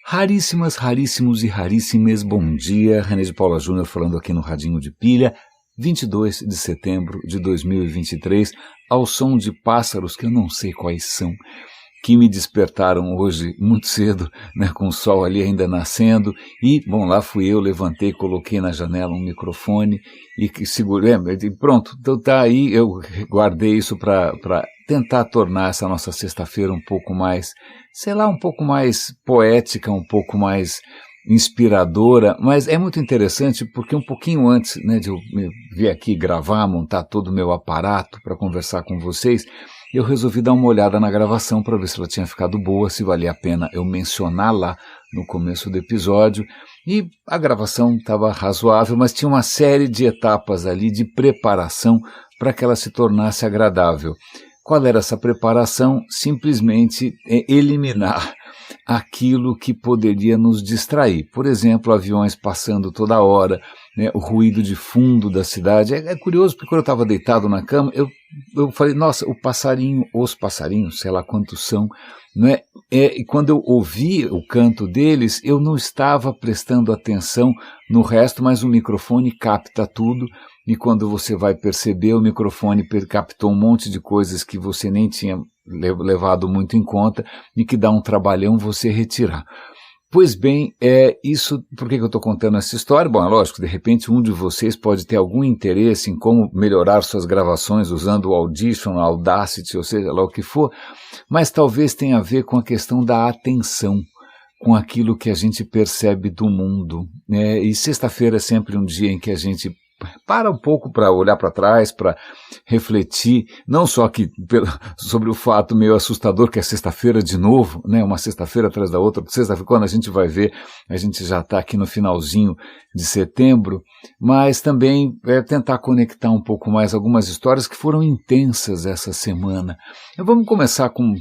Raríssimas, raríssimos e raríssimes, bom dia, René de Paula Júnior falando aqui no Radinho de Pilha, 22 de setembro de 2023, ao som de pássaros que eu não sei quais são, que me despertaram hoje muito cedo, né, com o sol ali ainda nascendo, e, bom, lá fui eu, levantei, coloquei na janela um microfone, e que segurei, e pronto, então tá aí, eu guardei isso para tentar tornar essa nossa sexta-feira um pouco mais, sei lá, um pouco mais poética, um pouco mais inspiradora, mas é muito interessante porque um pouquinho antes, né, de eu vir aqui gravar, montar todo o meu aparato para conversar com vocês, eu resolvi dar uma olhada na gravação para ver se ela tinha ficado boa, se valia a pena eu mencionar lá no começo do episódio, e a gravação estava razoável, mas tinha uma série de etapas ali de preparação para que ela se tornasse agradável. Qual era essa preparação? Simplesmente eliminar aquilo que poderia nos distrair. Por exemplo, aviões passando toda hora, né, o ruído de fundo da cidade. É curioso porque quando eu estava deitado na cama, eu falei, nossa, os passarinhos, sei lá quantos são, né? E quando eu ouvi o canto deles, eu não estava prestando atenção no resto, mas o microfone capta tudo. E quando você vai perceber, o microfone captou um monte de coisas que você nem tinha levado muito em conta e que dá um trabalhão você retirar. Pois bem, isso, por que eu estou contando essa história? Bom, é lógico, de repente um de vocês pode ter algum interesse em como melhorar suas gravações usando o Audition, a Audacity, ou seja lá o que for, mas talvez tenha a ver com a questão da atenção, com aquilo que a gente percebe do mundo, né? E sexta-feira é sempre um dia em que a gente para um pouco para olhar para trás, para refletir, não só sobre o fato meio assustador que é sexta-feira de novo, né, uma sexta-feira atrás da outra, sexta-feira quando a gente vai ver, a gente já está aqui no finalzinho de setembro, mas também tentar conectar um pouco mais algumas histórias que foram intensas essa semana. Vamos começar com,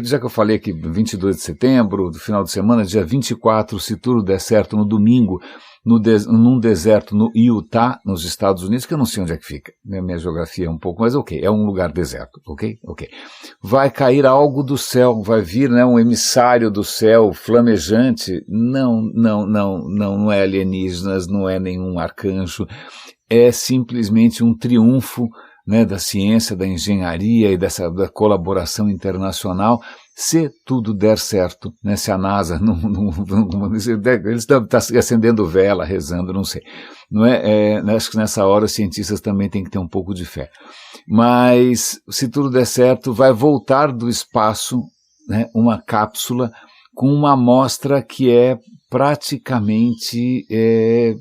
já que eu falei aqui 22 de setembro, do final de semana, dia 24, se tudo der certo no domingo, num deserto no Utah, nos Estados Unidos, que eu não sei onde é que fica, minha geografia é um pouco, mas ok, é um lugar deserto, ok? Vai cair algo do céu, vai vir, né, um emissário do céu flamejante, não é alienígenas, não é nenhum arcanjo, é simplesmente um triunfo, né, da ciência, da engenharia e da colaboração internacional, se tudo der certo, né, se a NASA eles estão acendendo vela, rezando, não sei. Não acho que nessa hora os cientistas também têm que ter um pouco de fé. Mas, se tudo der certo, vai voltar do espaço, né, uma cápsula com uma amostra que é praticamente,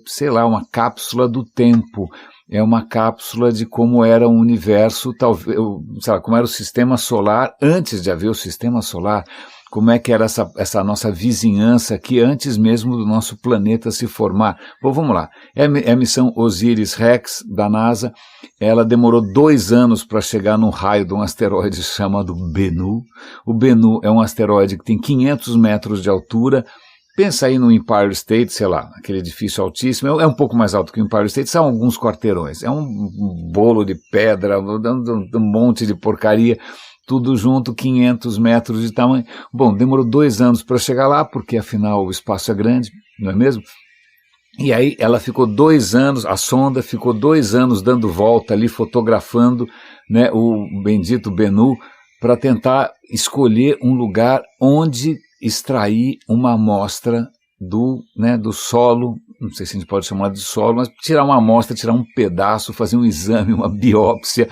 sei lá, uma cápsula do tempo. É uma cápsula de como era o universo, talvez, sabe, como era o sistema solar antes de haver o sistema solar, como é que era essa nossa vizinhança aqui antes mesmo do nosso planeta se formar. Bom, vamos lá. É a missão Osiris-Rex da NASA. Ela demorou 2 anos para chegar num raio de um asteroide chamado Bennu. O Bennu é um asteroide que tem 500 metros de altura. Pensa aí no Empire State, sei lá, aquele edifício altíssimo, é um pouco mais alto que o Empire State, são alguns quarteirões, é um bolo de pedra, um monte de porcaria, tudo junto, 500 metros de tamanho. Bom, demorou 2 anos para chegar lá, porque afinal o espaço é grande, não é mesmo? E aí ela ficou 2 anos, a sonda ficou 2 anos dando volta ali, fotografando, né, o bendito Bennu, para tentar escolher um lugar onde extrair uma amostra do solo, não sei se a gente pode chamar de solo, mas tirar uma amostra, tirar um pedaço, fazer um exame, uma biópsia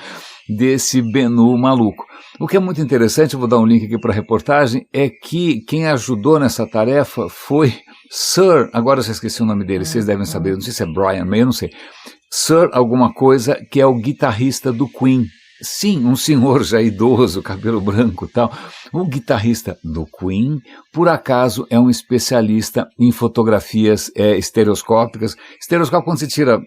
desse Bennu maluco. O que é muito interessante, eu vou dar um link aqui para a reportagem, é que quem ajudou nessa tarefa foi Sir, agora eu já esqueci o nome dele, vocês devem saber, não sei se é Brian, mas eu não sei, Sir alguma coisa, que é o guitarrista do Queen. Sim, um senhor já idoso, cabelo branco e tal. O guitarrista do Queen, por acaso, é um especialista em fotografias estereoscópicas. Estereoscópio, quando você tira...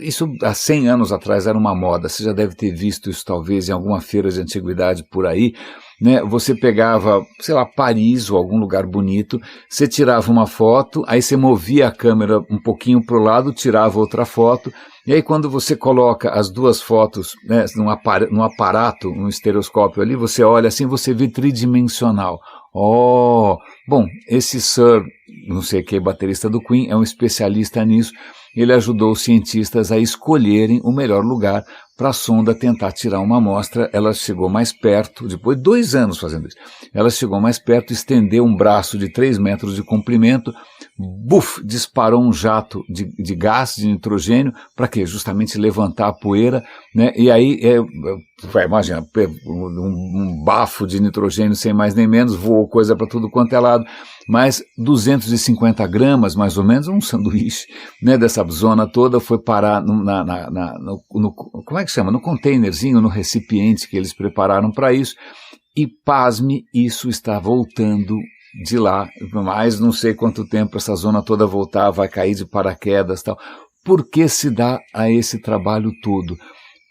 Isso há 100 anos atrás era uma moda. Você já deve ter visto isso, talvez, em alguma feira de antiguidade por aí. Né? Você pegava, sei lá, Paris ou algum lugar bonito, você tirava uma foto, aí você movia a câmera um pouquinho para o lado, tirava outra foto, E aí quando você coloca as duas fotos, né, num aparato, um estereoscópio ali, você olha assim, você vê tridimensional. Oh, bom, esse Sir, não sei quem, baterista do Queen, é um especialista nisso. Ele ajudou os cientistas a escolherem o melhor lugar para a sonda tentar tirar uma amostra. Ela chegou mais perto, depois de 2 anos fazendo isso, ela chegou mais perto, estendeu um braço de 3 metros de comprimento, buf, disparou um jato de gás, de nitrogênio, para quê? Justamente levantar a poeira, né? E aí, imagina, um bafo de nitrogênio sem mais nem menos, voou coisa para tudo quanto é lado, mas 250 gramas, mais ou menos, um sanduíche, né, dessa zona toda, foi parar como é que chama? No containerzinho, no recipiente que eles prepararam para isso, e pasme, isso está voltando de lá, mais não sei quanto tempo essa zona toda voltar, vai cair de paraquedas e tal. Por que se dá a esse trabalho todo?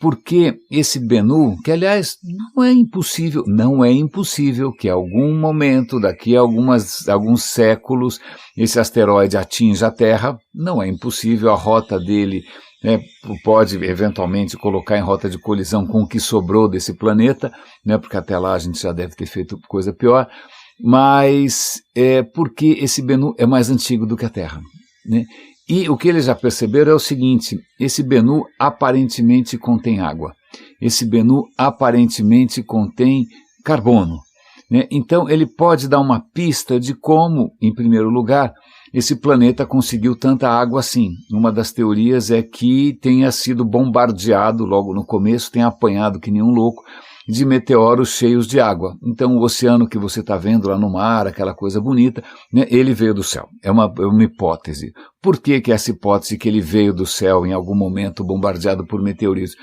Porque esse Bennu, que aliás não é impossível que em algum momento, daqui a alguns séculos, esse asteroide atinja a Terra, não é impossível, a rota dele, né, pode eventualmente colocar em rota de colisão com o que sobrou desse planeta, né, porque até lá a gente já deve ter feito coisa pior, mas porque esse Bennu é mais antigo do que a Terra, né? E o que eles já perceberam é o seguinte, esse Bennu aparentemente contém água, esse Bennu aparentemente contém carbono, né? Então ele pode dar uma pista de como, em primeiro lugar, esse planeta conseguiu tanta água assim. Uma das teorias é que tenha sido bombardeado logo no começo, tenha apanhado que nem um louco, de meteoros cheios de água. Então o oceano que você está vendo lá no mar, aquela coisa bonita, né, ele veio do céu. É uma hipótese. Por que essa hipótese que ele veio do céu em algum momento bombardeado por meteoritos?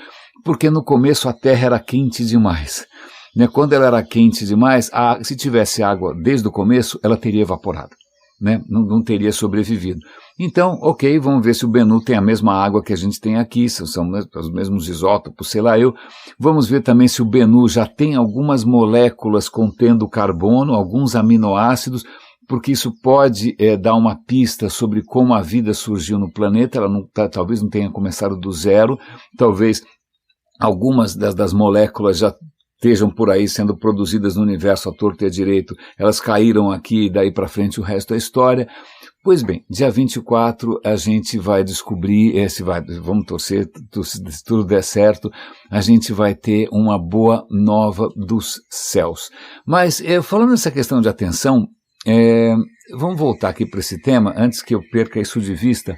Porque no começo a Terra era quente demais. Né? Quando ela era quente demais, se tivesse água desde o começo, ela teria evaporado. Né? Não teria sobrevivido. Então, ok, vamos ver se o Bennu tem a mesma água que a gente tem aqui, são os mesmos isótopos, sei lá eu. Vamos ver também se o Bennu já tem algumas moléculas contendo carbono, alguns aminoácidos, porque isso pode dar uma pista sobre como a vida surgiu no planeta. Ela talvez não tenha começado do zero, talvez algumas das moléculas já estejam por aí sendo produzidas no universo à torto e à direito, elas caíram aqui e daí para frente o resto é história. Pois bem, dia 24 a gente vai descobrir, vamos torcer, se tudo der certo, a gente vai ter uma boa nova dos céus. Mas, falando nessa questão de atenção, vamos voltar aqui para esse tema, antes que eu perca isso de vista,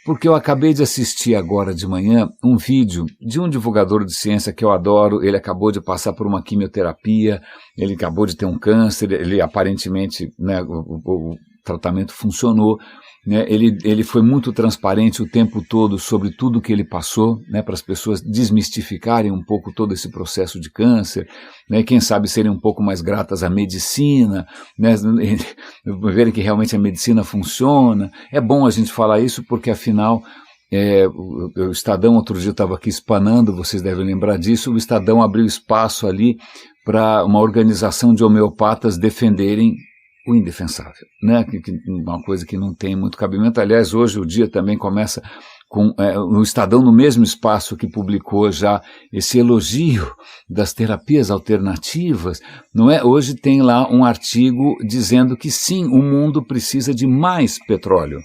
porque eu acabei de assistir agora de manhã um vídeo de um divulgador de ciência que eu adoro. Ele acabou de passar por uma quimioterapia, ele acabou de ter um câncer, ele aparentemente, né, o tratamento funcionou, né, ele foi muito transparente o tempo todo sobre tudo que ele passou, né, para as pessoas desmistificarem um pouco todo esse processo de câncer, né, quem sabe serem um pouco mais gratas à medicina, né, verem que realmente a medicina funciona. É bom a gente falar isso porque afinal o Estadão outro dia estava aqui espanando, vocês devem lembrar disso, o Estadão abriu espaço ali para uma organização de homeopatas defenderem o indefensável, né? Uma coisa que não tem muito cabimento. Aliás, hoje o dia também começa com o Estadão, no mesmo espaço que publicou já esse elogio das terapias alternativas, não é? Hoje tem lá um artigo dizendo que sim, o mundo precisa de mais petróleo.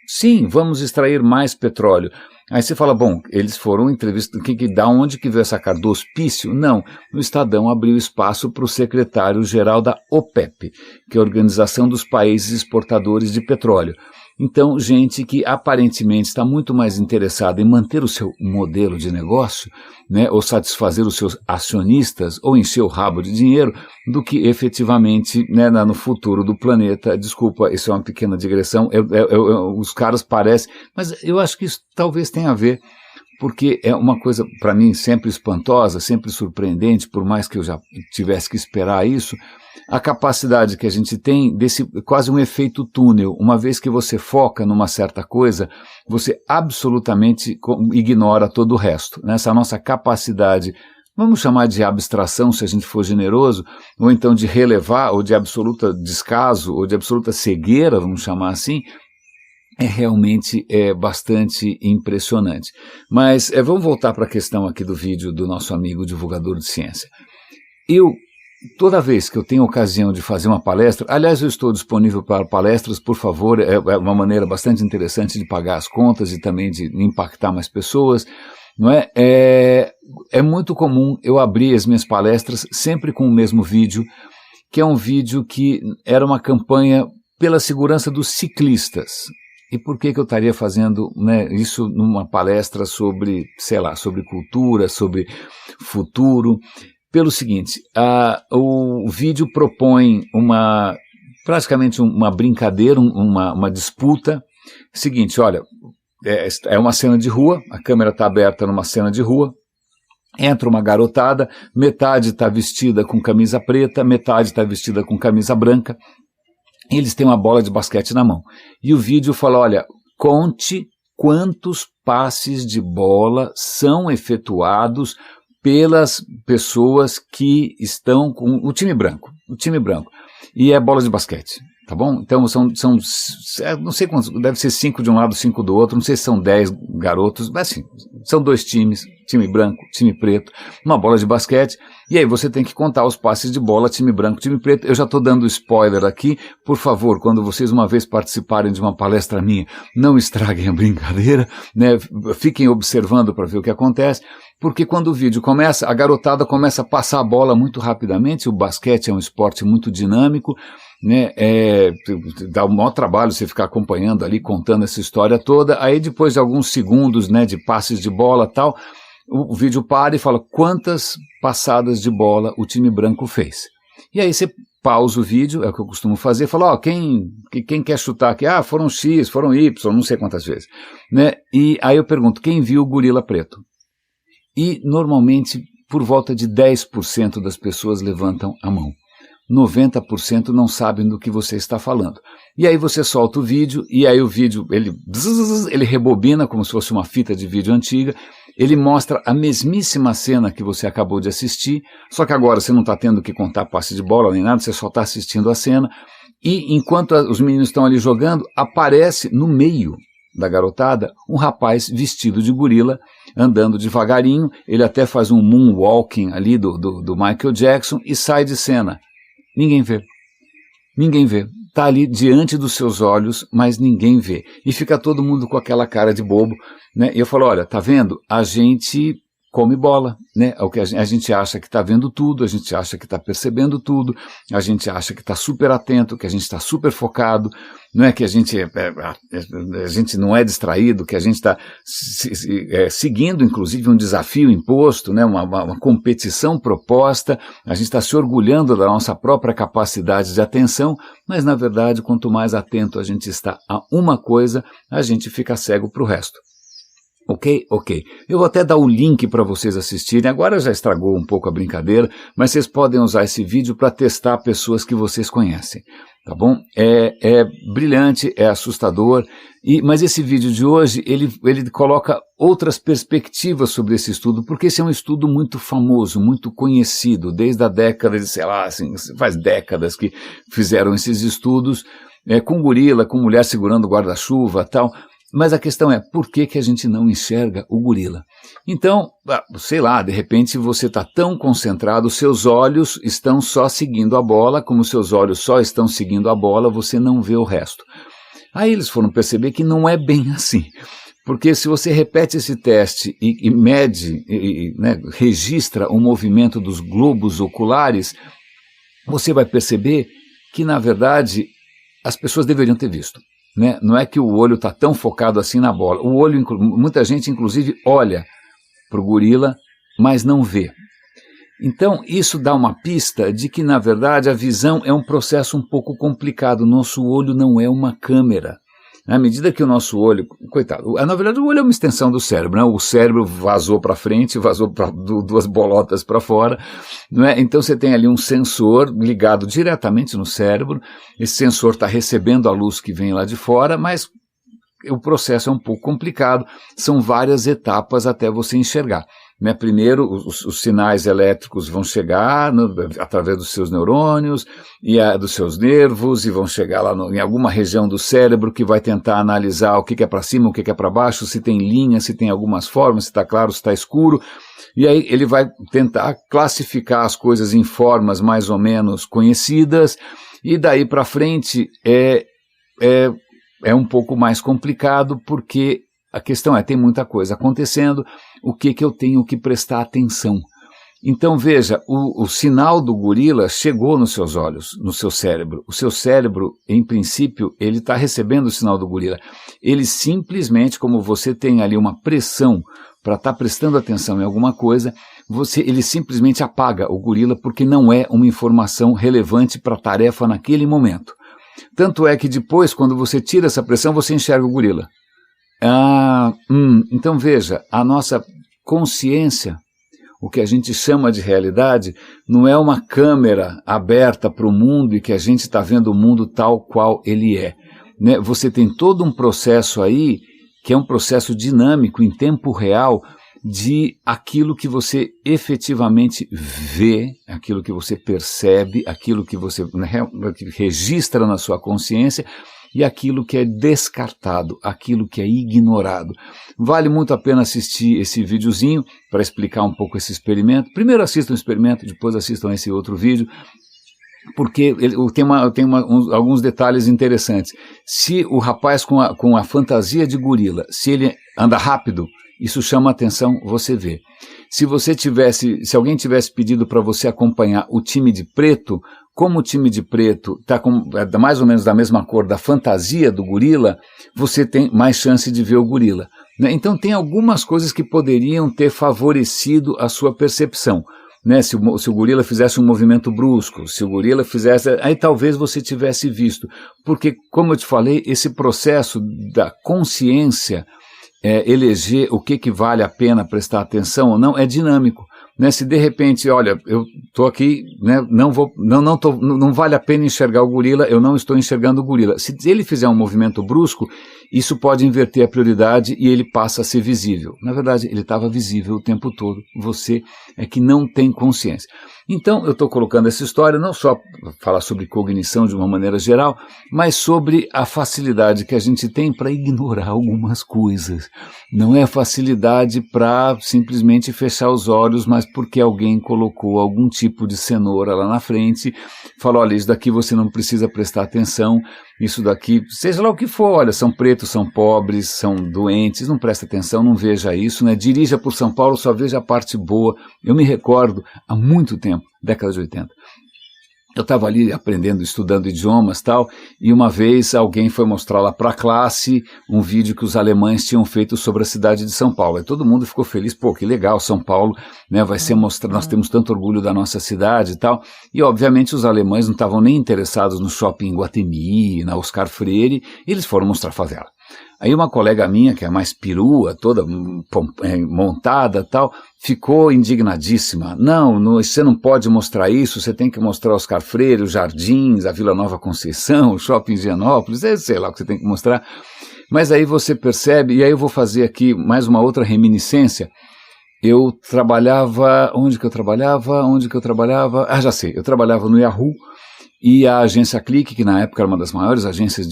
Sim, vamos extrair mais petróleo. Aí você fala, bom, eles foram entrevistados, da onde que veio essa carta? Do hospício? Não, o Estadão abriu espaço para o secretário-geral da OPEP, que é a Organização dos Países Exportadores de Petróleo. Então, gente que aparentemente está muito mais interessada em manter o seu modelo de negócio, né, ou satisfazer os seus acionistas, ou encher o rabo de dinheiro, do que efetivamente, né, no futuro do planeta. Desculpa, isso é uma pequena digressão, os caras parecem, mas eu acho que isso talvez tenha a ver, porque é uma coisa, para mim, sempre espantosa, sempre surpreendente, por mais que eu já tivesse que esperar isso, a capacidade que a gente tem desse quase um efeito túnel. Uma vez que você foca numa certa coisa, você absolutamente ignora todo o resto. Essa nossa capacidade, vamos chamar de abstração, se a gente for generoso, ou então de relevar, ou de absoluta descaso, ou de absoluta cegueira, vamos chamar assim, realmente bastante impressionante. Mas vamos voltar para a questão aqui do vídeo do nosso amigo divulgador de ciência. Toda vez que eu tenho ocasião de fazer uma palestra, aliás, eu estou disponível para palestras, por favor, é uma maneira bastante interessante de pagar as contas e também de impactar mais pessoas, não é? É muito comum eu abrir as minhas palestras sempre com o mesmo vídeo, que é um vídeo que era uma campanha pela segurança dos ciclistas. E por que eu estaria fazendo, né, isso numa palestra sobre, sei lá, sobre cultura, sobre futuro? Pelo seguinte, o vídeo propõe praticamente uma brincadeira, uma disputa. Seguinte, olha, é uma cena de rua, a câmera está aberta numa cena de rua, entra uma garotada, metade está vestida com camisa preta, metade está vestida com camisa branca, e eles têm uma bola de basquete na mão. E o vídeo fala, olha, conte quantos passes de bola são efetuados pelas pessoas que estão com o time branco, e é bola de basquete, tá bom? Então são não sei quantos, deve ser 5 de um lado, 5 do outro, não sei se são 10 garotos, mas assim, são 2 times, time branco, time preto, uma bola de basquete, e aí você tem que contar os passes de bola, time branco, time preto. Eu já estou dando spoiler aqui, por favor, quando vocês uma vez participarem de uma palestra minha, não estraguem a brincadeira, né? Fiquem observando para ver o que acontece, porque quando o vídeo começa, a garotada começa a passar a bola muito rapidamente. O basquete é um esporte muito dinâmico, né? Dá um maior trabalho você ficar acompanhando ali, contando essa história toda. Aí depois de alguns segundos, né, de passes de bola e tal, o vídeo para e fala quantas passadas de bola o time branco fez. E aí você pausa o vídeo, é o que eu costumo fazer, fala, ó, quem quer chutar aqui? Ah, foram X, foram Y, não sei quantas vezes, né? E aí eu pergunto, quem viu o gorila preto? E normalmente por volta de 10% das pessoas levantam a mão. 90% não sabem do que você está falando. E aí você solta o vídeo, e aí o vídeo, ele rebobina como se fosse uma fita de vídeo antiga, ele mostra a mesmíssima cena que você acabou de assistir, só que agora você não está tendo que contar passe de bola nem nada, você só está assistindo a cena, e enquanto os meninos estão ali jogando, aparece no meio da garotada um rapaz vestido de gorila, andando devagarinho, ele até faz um moonwalking ali do Michael Jackson e sai de cena. Ninguém vê. Ninguém vê. Está ali diante dos seus olhos, mas ninguém vê. E fica todo mundo com aquela cara de bobo, né? E eu falo, olha, tá vendo? A gente come bola, né? O que a gente acha que está vendo tudo, a gente acha que está percebendo tudo, a gente acha que está super atento, que a gente está super focado, não é que a gente não é distraído, que a gente está seguindo, inclusive, um desafio imposto, né? Uma competição proposta, a gente está se orgulhando da nossa própria capacidade de atenção, mas, na verdade, quanto mais atento a gente está a uma coisa, a gente fica cego para o resto. Ok? Eu vou até dar o link para vocês assistirem. Agora já estragou um pouco a brincadeira, mas vocês podem usar esse vídeo para testar pessoas que vocês conhecem, tá bom? É brilhante, é assustador, mas esse vídeo de hoje, ele coloca outras perspectivas sobre esse estudo, porque esse é um estudo muito famoso, muito conhecido, desde a década de, sei lá, assim, faz décadas que fizeram esses estudos, com gorila, com mulher segurando guarda-chuva e tal. Mas a questão é, por que a gente não enxerga o gorila? Então, sei lá, de repente você está tão concentrado, seus olhos estão só seguindo a bola, como seus olhos só estão seguindo a bola, você não vê o resto. Aí eles foram perceber que não é bem assim, porque se você repete esse teste e mede, né, registra o movimento dos globos oculares, você vai perceber que, na verdade, as pessoas deveriam ter visto. Né? Não é que o olho está tão focado assim na bola. O olho, muita gente inclusive olha para o gorila, mas não vê. Então isso dá uma pista de que na verdade a visão é um processo um pouco complicado. Nosso olho não é uma câmera. À medida que o nosso olho, coitado, na verdade o olho é uma extensão do cérebro, né? O cérebro vazou para frente, vazou duas bolotas para fora, não é? Então você tem ali um sensor ligado diretamente no cérebro, esse sensor está recebendo a luz que vem lá de fora, mas o processo é um pouco complicado, são várias etapas até você enxergar. né? Primeiro, os sinais elétricos vão chegar através dos seus neurônios e dos seus nervos e vão chegar lá em alguma região do cérebro que vai tentar analisar o que é para cima, o que é para baixo, se tem linha, se tem algumas formas, se está claro, se está escuro. E aí ele vai tentar classificar as coisas em formas mais ou menos conhecidas e daí para frente é um pouco mais complicado porque a questão tem muita coisa acontecendo, o que eu tenho que prestar atenção? Então veja, o sinal do gorila chegou nos seus olhos, no seu cérebro. O seu cérebro, em princípio, ele está recebendo o sinal do gorila. Ele simplesmente, como você tem ali uma pressão para estar prestando atenção em alguma coisa, ele simplesmente apaga o gorila porque não é uma informação relevante para a tarefa naquele momento. Tanto é que depois, quando você tira essa pressão, você enxerga o gorila. Então veja, a nossa consciência, o que a gente chama de realidade, não é uma câmera aberta para o mundo e que a gente está vendo o mundo tal qual ele é, né? Você tem todo um processo aí, que é um processo dinâmico, em tempo real, de aquilo que você efetivamente vê, aquilo que você percebe, aquilo que você registra na sua consciência, e aquilo que é descartado, aquilo que é ignorado. Vale muito a pena assistir esse videozinho para explicar um pouco esse experimento. Primeiro assistam o experimento, depois assistam esse outro vídeo, porque tem alguns detalhes interessantes. Se o rapaz com a fantasia de gorila, se ele anda rápido, isso chama atenção, você vê. Se alguém tivesse pedido para você acompanhar o time de preto, como o time de preto está mais ou menos da mesma cor da fantasia do gorila, você tem mais chance de ver o gorila, né? Então tem algumas coisas que poderiam ter favorecido a sua percepção, né? Se o gorila fizesse um movimento brusco, se o gorila fizesse, aí talvez você tivesse visto, porque, como eu te falei, esse processo da consciência, eleger o que vale a pena prestar atenção ou não, é dinâmico, né? Se de repente, olha, eu estou aqui, né, não vale a pena enxergar o gorila, eu não estou enxergando o gorila. Se ele fizer um movimento brusco, isso pode inverter a prioridade e ele passa a ser visível. Na verdade, ele estava visível o tempo todo, você é que não tem consciência. Então, eu estou colocando essa história não só para falar sobre cognição de uma maneira geral, mas sobre a facilidade que a gente tem para ignorar algumas coisas. Não é facilidade para simplesmente fechar os olhos, mas porque alguém colocou algum tipo de cenoura lá na frente, falou, olha, isso daqui você não precisa prestar atenção, isso daqui, seja lá o que for, olha, são pretos, são pobres, são doentes, não presta atenção, não veja isso, né? Dirija por São Paulo, só veja a parte boa. Eu me recordo, há muito tempo, década de 80, eu estava ali aprendendo, estudando idiomas e tal, e uma vez alguém foi mostrar lá para a classe um vídeo que os alemães tinham feito sobre a cidade de São Paulo. E todo mundo ficou feliz, pô, que legal, São Paulo, né, vai ser mostrado, nós temos tanto orgulho da nossa cidade e tal. E obviamente os alemães não estavam nem interessados no shopping Guatemi, na Oscar Freire, eles foram mostrar a favela. Aí uma colega minha, que é mais perua, toda montada e tal, ficou indignadíssima. Não, você não pode mostrar isso, você tem que mostrar Oscar Freire, os Jardins, a Vila Nova Conceição, o Shopping Higienópolis, sei lá o que você tem que mostrar. Mas aí você percebe, e aí eu vou fazer aqui mais uma outra reminiscência. Eu trabalhava, onde que eu trabalhava? Ah, já sei, eu trabalhava no Yahoo, e a agência Clique, que na época era uma das maiores agências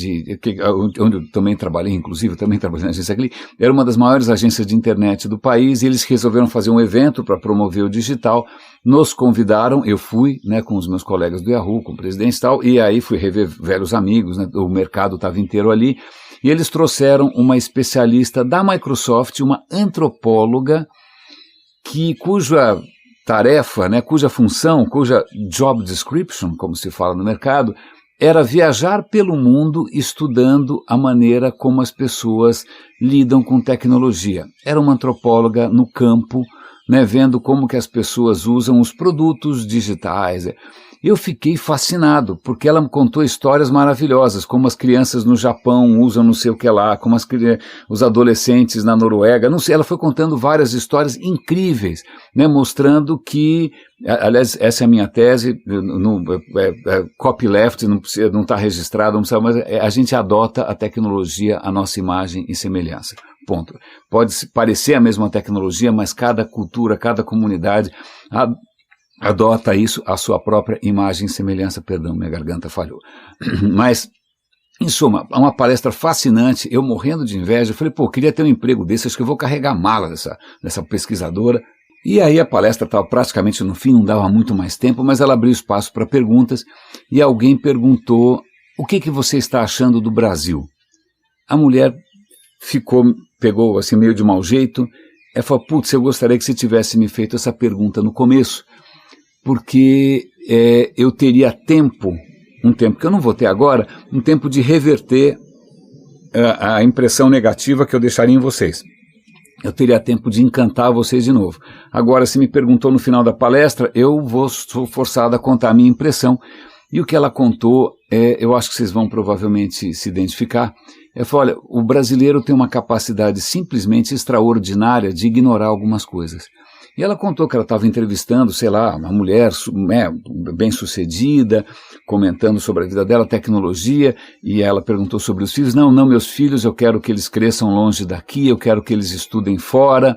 onde eu também trabalhei, inclusive, eu também trabalhei na agência Clique, era uma das maiores agências de internet do país, e eles resolveram fazer um evento para promover o digital, nos convidaram, eu fui, né, com os meus colegas do Yahoo, com o presidente e tal, e aí fui rever velhos amigos, né, o mercado estava inteiro ali, e eles trouxeram uma especialista da Microsoft, uma antropóloga, cuja tarefa, né, cuja função, cuja job description, como se fala no mercado, era viajar pelo mundo estudando a maneira como as pessoas lidam com tecnologia. Era uma antropóloga no campo, né, vendo como que as pessoas usam os produtos digitais. Eu fiquei fascinado, porque ela me contou histórias maravilhosas, como as crianças no Japão usam não sei o que lá, como os adolescentes na Noruega, não sei, ela foi contando várias histórias incríveis, né, mostrando que, aliás, essa é a minha tese, copyleft, não está registrado, não precisa, mas a gente adota a tecnologia, a nossa imagem e semelhança. ponto. Pode parecer a mesma tecnologia, mas cada cultura, cada comunidade adota isso à sua própria imagem e semelhança. Perdão, minha garganta falhou. Mas, em suma, uma palestra fascinante, eu morrendo de inveja, falei, queria ter um emprego desse, acho que eu vou carregar a mala dessa pesquisadora. E aí a palestra estava praticamente no fim, não dava muito mais tempo, mas ela abriu espaço para perguntas, e alguém perguntou, o que você está achando do Brasil? A mulher pegou assim meio de mau jeito, ela falou, eu gostaria que você tivesse me feito essa pergunta no começo, porque eu teria um tempo que eu não vou ter agora, um tempo de reverter a impressão negativa que eu deixaria em vocês. Eu teria tempo de encantar vocês de novo. Agora, se me perguntou no final da palestra, sou forçado a contar a minha impressão. E o que ela contou, eu acho que vocês vão provavelmente se identificar. Ela falou, olha, o brasileiro tem uma capacidade simplesmente extraordinária de ignorar algumas coisas. E ela contou que ela estava entrevistando, sei lá, uma mulher bem-sucedida, comentando sobre a vida dela, tecnologia, e ela perguntou sobre os filhos. Não, meus filhos, eu quero que eles cresçam longe daqui, eu quero que eles estudem fora,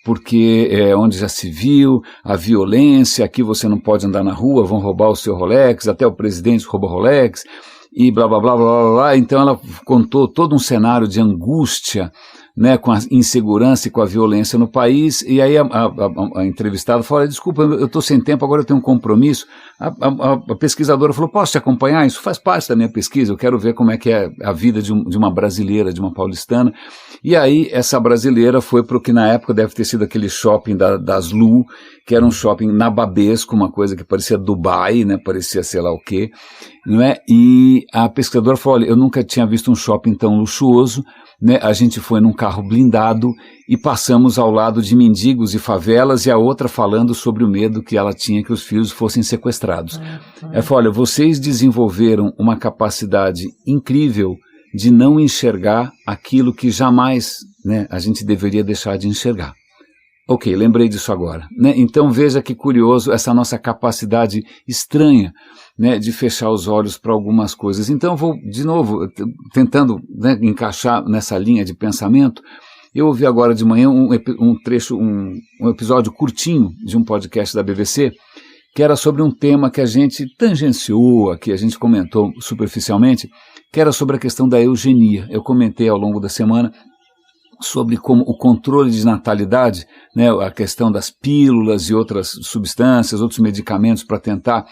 porque é onde já se viu a violência, aqui você não pode andar na rua, vão roubar o seu Rolex, até o presidente rouba Rolex, e blá, blá, blá, blá, blá, blá. Então ela contou todo um cenário de angústia, né, com a insegurança e com a violência no país, e aí a entrevistada falou, desculpa, eu estou sem tempo, agora eu tenho um compromisso. A pesquisadora falou, posso te acompanhar? Isso faz parte da minha pesquisa, eu quero ver como é que é a vida de uma brasileira, de uma paulistana. E aí essa brasileira foi para o que na época deve ter sido aquele shopping das Lu, que era um shopping nababesco, uma coisa que parecia Dubai, né, parecia sei lá o quê, não é? E a pesquisadora falou, olha, eu nunca tinha visto um shopping tão luxuoso, né? A gente foi num carro blindado e passamos ao lado de mendigos e favelas, e a outra falando sobre o medo que ela tinha que os filhos fossem sequestrados. Ela falou, olha, vocês desenvolveram uma capacidade incrível de não enxergar aquilo que jamais, né, a gente deveria deixar de enxergar. Ok, lembrei disso agora, né? Então veja que curioso essa nossa capacidade estranha, né, de fechar os olhos para algumas coisas. Então vou, de novo, tentando, né, encaixar nessa linha de pensamento. Eu ouvi agora de manhã um episódio curtinho de um podcast da BBC, que era sobre um tema que a gente tangenciou aqui, a gente comentou superficialmente, que era sobre a questão da eugenia. Eu comentei ao longo da semana sobre como o controle de natalidade, né, a questão das pílulas e outras substâncias, outros medicamentos para tentar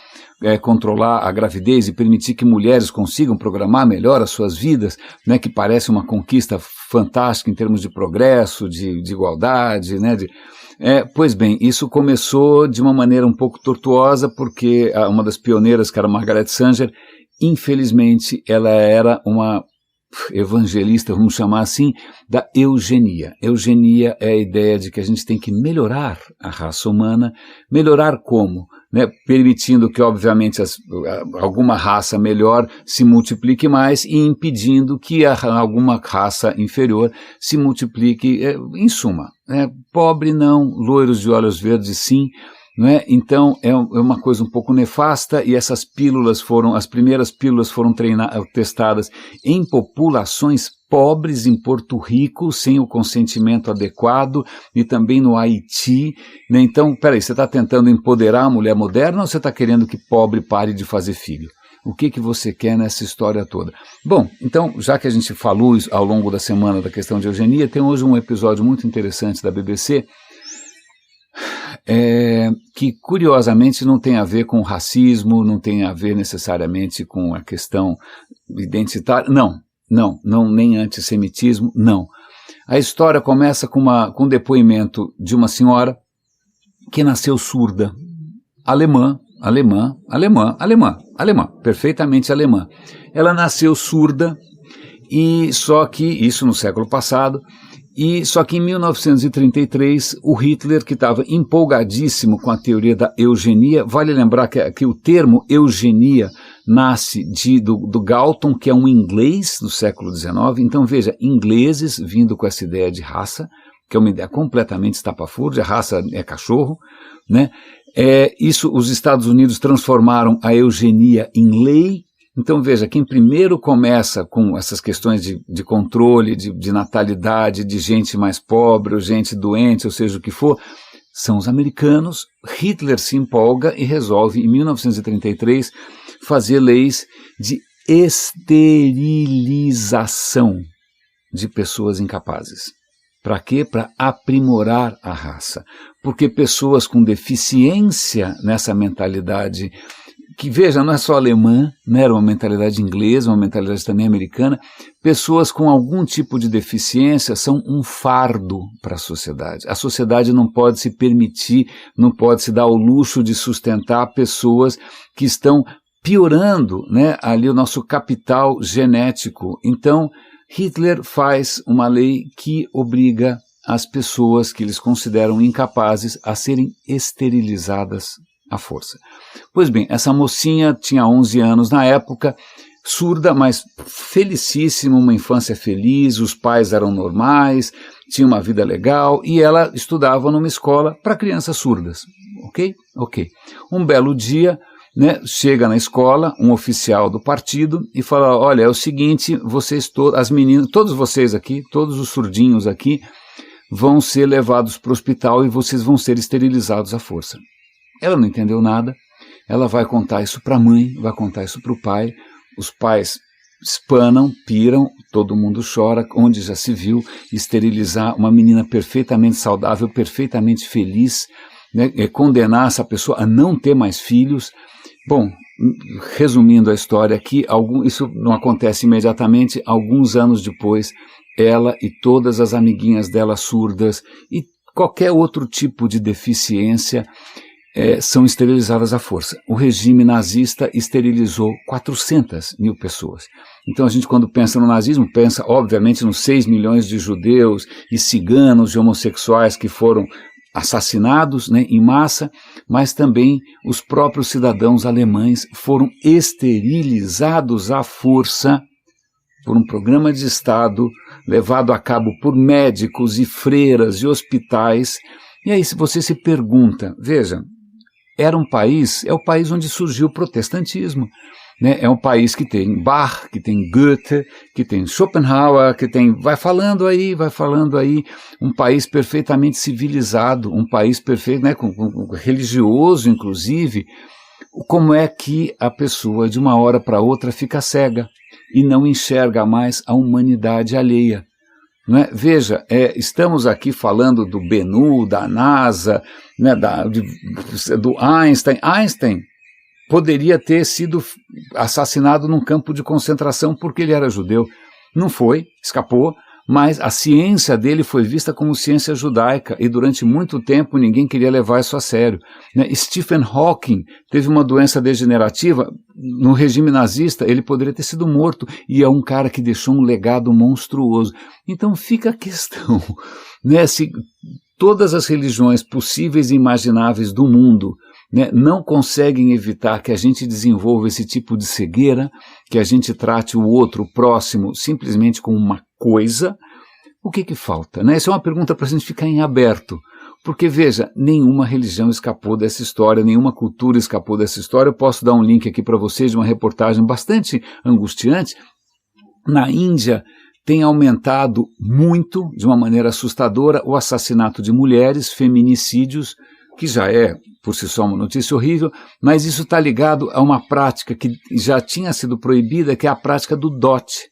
controlar a gravidez e permitir que mulheres consigam programar melhor as suas vidas, né, que parece uma conquista fantástica em termos de progresso, de igualdade, né, pois bem, isso começou de uma maneira um pouco tortuosa, porque uma das pioneiras, que era Margaret Sanger, infelizmente ela era uma evangelista, vamos chamar assim, da eugenia. Eugenia é a ideia de que a gente tem que melhorar a raça humana. Melhorar como? Né? Permitindo que, obviamente, alguma raça melhor se multiplique mais e impedindo que alguma raça inferior se multiplique, em suma. Né? Pobre não, loiros de olhos verdes sim. Não é? Então é uma coisa um pouco nefasta, e essas pílulas as primeiras pílulas foram testadas em populações pobres em Porto Rico, sem o consentimento adequado, e também no Haiti, né? Então, peraí, você está tentando empoderar a mulher moderna, ou você está querendo que pobre pare de fazer filho? O que você quer nessa história toda? Bom, então, já que a gente falou ao longo da semana da questão de eugenia, tem hoje um episódio muito interessante da BBC, que curiosamente não tem a ver com racismo, não tem a ver necessariamente com a questão identitária, não, nem antissemitismo, não. A história começa com um depoimento de uma senhora que nasceu surda, alemã, perfeitamente alemã. Ela nasceu surda, e só que, isso no século passado, só que em 1933, o Hitler, que estava empolgadíssimo com a teoria da eugenia, vale lembrar que o termo eugenia nasce do Galton, que é um inglês do século XIX. Então veja, ingleses vindo com essa ideia de raça, que é uma ideia completamente estapafúrdia, raça é cachorro, né? Os Estados Unidos transformaram a eugenia em lei, Então veja, quem primeiro começa com essas questões de controle, de natalidade, de gente mais pobre, ou gente doente, ou seja o que for, são os americanos. Hitler se empolga e resolve, em 1933, fazer leis de esterilização de pessoas incapazes. Para quê? Para aprimorar a raça. Porque pessoas com deficiência nessa mentalidade, que veja, não é só alemã, né, era uma mentalidade inglesa, uma mentalidade também americana, pessoas com algum tipo de deficiência são um fardo para a sociedade. A sociedade não pode se permitir, não pode se dar ao luxo de sustentar pessoas que estão piorando, né, ali o nosso capital genético. Então, Hitler faz uma lei que obriga as pessoas que eles consideram incapazes a serem esterilizadas à força. Pois bem, essa mocinha tinha 11 anos na época, surda, mas felicíssima, uma infância feliz, os pais eram normais, tinha uma vida legal e ela estudava numa escola para crianças surdas. Ok? Ok. Um belo dia, né, chega na escola um oficial do partido e fala, olha, é o seguinte, vocês as meninas, todos vocês aqui, todos os surdinhos aqui, vão ser levados para o hospital e vocês vão ser esterilizados à força. Ela não entendeu nada, ela vai contar isso para a mãe, vai contar isso para o pai, os pais espanam, piram, todo mundo chora, onde já se viu esterilizar uma menina perfeitamente saudável, perfeitamente feliz, né, condenar essa pessoa a não ter mais filhos. Bom, resumindo a história aqui, isso não acontece imediatamente, alguns anos depois, ela e todas as amiguinhas dela surdas e qualquer outro tipo de deficiência são esterilizadas à força. O regime nazista esterilizou 400 mil pessoas. Então a gente, quando pensa no nazismo, pensa obviamente nos 6 milhões de judeus e ciganos e homossexuais que foram assassinados, né, em massa, mas também os próprios cidadãos alemães foram esterilizados à força por um programa de Estado levado a cabo por médicos e freiras e hospitais. E aí se você se pergunta, veja, é o país onde surgiu o protestantismo. Né? É um país que tem Bach, que tem Goethe, que tem Schopenhauer, vai falando aí, um país perfeitamente civilizado, um país perfeito, né, com religioso inclusive. Como é que a pessoa de uma hora para outra fica cega e não enxerga mais a humanidade alheia? Não é? Veja, estamos aqui falando do BNU, da NASA, né, do Einstein. Einstein poderia ter sido assassinado num campo de concentração porque ele era judeu. Não foi, escapou, mas a ciência dele foi vista como ciência judaica e durante muito tempo ninguém queria levar isso a sério. Né? Stephen Hawking teve uma doença degenerativa, no regime nazista ele poderia ter sido morto e é um cara que deixou um legado monstruoso. Então fica a questão, né, se todas as religiões possíveis e imagináveis do mundo, né, não conseguem evitar que a gente desenvolva esse tipo de cegueira, que a gente trate o outro, o próximo, simplesmente como uma coisa, o que falta? Né? Essa é uma pergunta para a gente ficar em aberto, porque veja, nenhuma religião escapou dessa história, nenhuma cultura escapou dessa história. Eu posso dar um link aqui para vocês de uma reportagem bastante angustiante. Na Índia tem aumentado muito, de uma maneira assustadora, o assassinato de mulheres, feminicídios, que já é por si só uma notícia horrível, mas isso está ligado a uma prática que já tinha sido proibida, que é a prática do dote.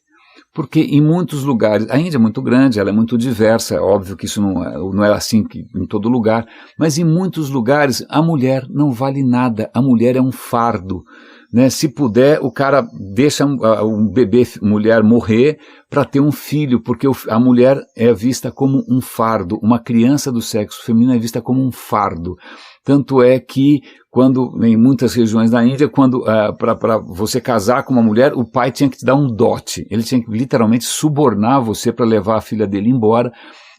Porque em muitos lugares, a Índia é muito grande, ela é muito diversa, é óbvio que isso não é assim em todo lugar, mas em muitos lugares a mulher não vale nada, a mulher é um fardo. Né? Se puder, o cara deixa um bebê, mulher, morrer para ter um filho, porque a mulher é vista como um fardo, uma criança do sexo feminino é vista como um fardo. Tanto é que, em muitas regiões da Índia, para você casar com uma mulher, o pai tinha que te dar um dote. Ele tinha que literalmente subornar você para levar a filha dele embora.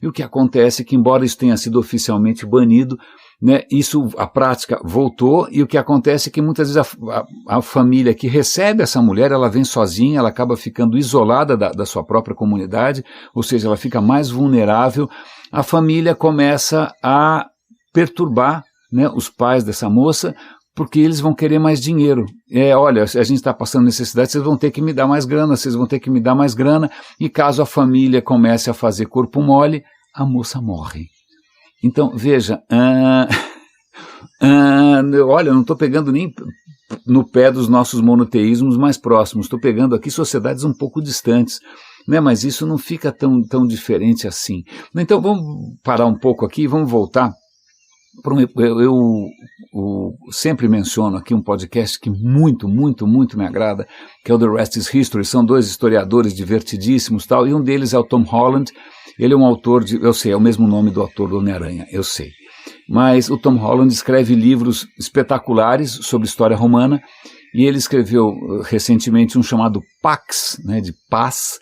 E o que acontece é que, embora isso tenha sido oficialmente banido, né, a prática voltou, e o que acontece é que muitas vezes a família que recebe essa mulher, ela vem sozinha, ela acaba ficando isolada da sua própria comunidade, ou seja, ela fica mais vulnerável. A família começa a perturbar, né, os pais dessa moça, porque eles vão querer mais dinheiro. Olha, a gente está passando necessidade, vocês vão ter que me dar mais grana, e caso a família comece a fazer corpo mole, a moça morre. Então, veja, olha, não estou pegando nem no pé dos nossos monoteísmos mais próximos, estou pegando aqui sociedades um pouco distantes, né, mas isso não fica tão diferente assim. Então, vamos parar um pouco aqui e vamos voltar. Eu sempre menciono aqui um podcast que muito me agrada, que é o The Rest is History. São dois historiadores divertidíssimos, tal, e um deles é o Tom Holland. Ele é um autor eu sei, é o mesmo nome do autor do Homem-Aranha, eu sei. Mas o Tom Holland escreve livros espetaculares sobre história romana, e ele escreveu recentemente um chamado Pax, né, de paz,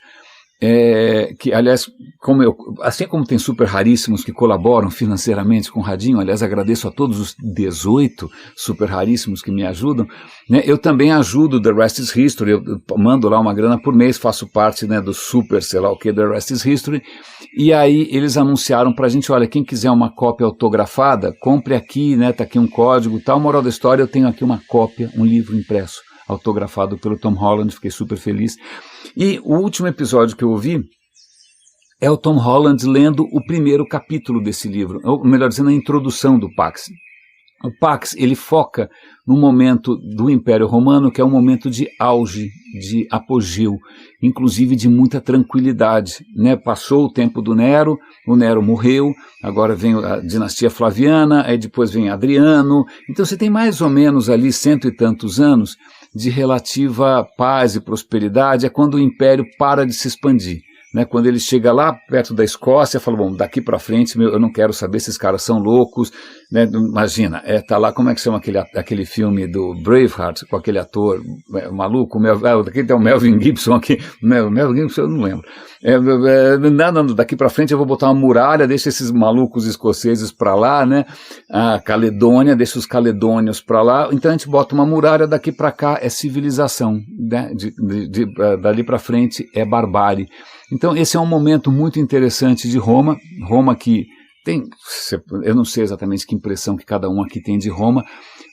que, aliás, assim como tem super raríssimos que colaboram financeiramente com o Radinho, aliás, agradeço a todos os 18 super raríssimos que me ajudam, né, eu também ajudo The Rest is History, eu mando lá uma grana por mês, faço parte, né, do super, sei lá o que, The Rest is History, e aí eles anunciaram pra gente, olha, quem quiser uma cópia autografada, compre aqui, né, tá aqui um código, tal, moral da história, eu tenho aqui uma cópia, um livro impresso, autografado pelo Tom Holland, fiquei super feliz. E o último episódio que eu ouvi é o Tom Holland lendo o primeiro capítulo desse livro, ou melhor dizendo, a introdução do Pax. O Pax, ele foca no momento do Império Romano, que é um momento de auge, de apogeu, inclusive de muita tranquilidade, né? Passou o tempo do Nero, o Nero morreu, agora vem a dinastia Flaviana, aí depois vem Adriano, então você tem mais ou menos ali 100 e tantos anos de relativa paz e prosperidade, é quando o Império para de se expandir. Né, quando ele chega lá perto da Escócia, fala, bom, daqui para frente eu não quero saber se esses caras são loucos, né, imagina, tá lá, como é que chama aquele filme do Braveheart, com aquele ator maluco, daqui tem o Melvin Gibson aqui, Melvin Gibson eu não lembro, não, daqui para frente eu vou botar uma muralha, deixa esses malucos escoceses para lá, né, a Caledônia, deixa os caledônios para lá, então a gente bota uma muralha, daqui para cá é civilização, né, dali para frente é barbárie. Então esse é um momento muito interessante de Roma que tem, eu não sei exatamente que impressão que cada um aqui tem de Roma,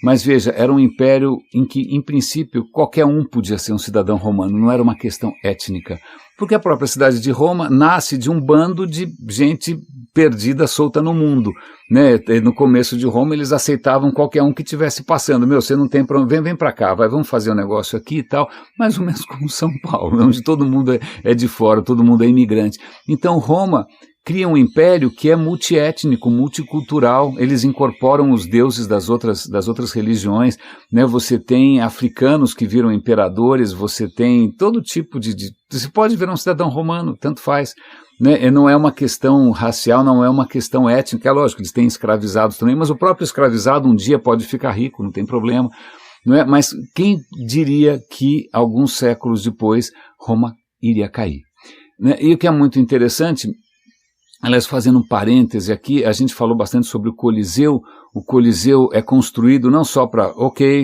mas veja, era um império em que, em princípio, qualquer um podia ser um cidadão romano, não era uma questão étnica, porque a própria cidade de Roma nasce de um bando de gente perdida, solta no mundo, né? No começo de Roma eles aceitavam qualquer um que estivesse passando, você não tem problema, vem para cá, vamos fazer um negócio aqui e tal, mais ou menos como São Paulo, onde todo mundo é de fora, todo mundo é imigrante. Então Roma cria um império que é multiétnico, multicultural, eles incorporam os deuses das outras religiões, né? Você tem africanos que viram imperadores, você tem todo tipo você pode ver um cidadão romano, tanto faz, né? Não é uma questão racial, não é uma questão étnica, é lógico, eles têm escravizados também, mas o próprio escravizado um dia pode ficar rico, não tem problema, não é? Mas quem diria que alguns séculos depois Roma iria cair, né? E o que é muito interessante, aliás, fazendo um parêntese aqui, a gente falou bastante sobre o Coliseu. O Coliseu é construído não só para,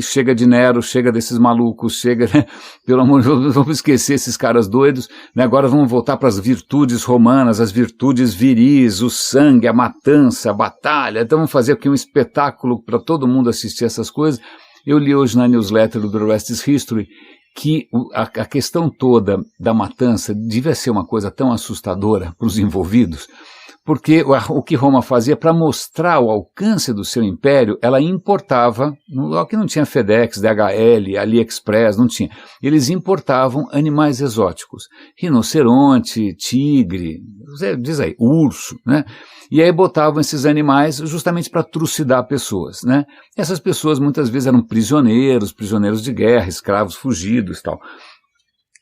chega de Nero, chega desses malucos, chega, né? Pelo amor de Deus, vamos esquecer esses caras doidos, né? Agora vamos voltar para as virtudes romanas, as virtudes viris, o sangue, a matança, a batalha. Então vamos fazer aqui um espetáculo para todo mundo assistir essas coisas. Eu li hoje na newsletter do The Rest is History que a questão toda da matança devia ser uma coisa tão assustadora para os envolvidos, porque o que Roma fazia para mostrar o alcance do seu império, ela importava, que não tinha FedEx, DHL, AliExpress, não tinha, eles importavam animais exóticos, rinoceronte, tigre, diz aí, urso, né? E aí botavam esses animais justamente para trucidar pessoas, né? Essas pessoas muitas vezes eram prisioneiros de guerra, escravos fugidos e tal.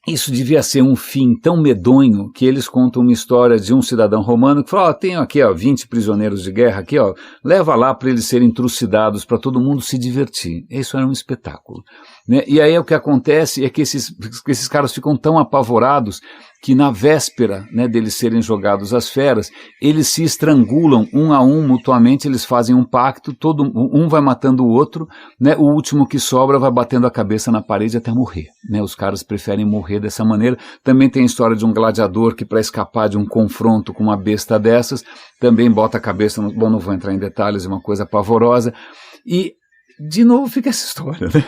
Isso devia ser um fim tão medonho que eles contam uma história de um cidadão romano que falou, tenho aqui 20 prisioneiros de guerra, aqui, leva lá para eles serem trucidados, para todo mundo se divertir. Isso era um espetáculo, né? E aí o que acontece é que esses caras ficam tão apavorados que na véspera, né, deles serem jogados às feras, eles se estrangulam um a um mutuamente, eles fazem um pacto, um vai matando o outro, né, o último que sobra vai batendo a cabeça na parede até morrer, né, os caras preferem morrer dessa maneira. Também tem a história de um gladiador que para escapar de um confronto com uma besta dessas, também bota a cabeça, bom, não vou entrar em detalhes, é uma coisa pavorosa, e de novo fica essa história, né?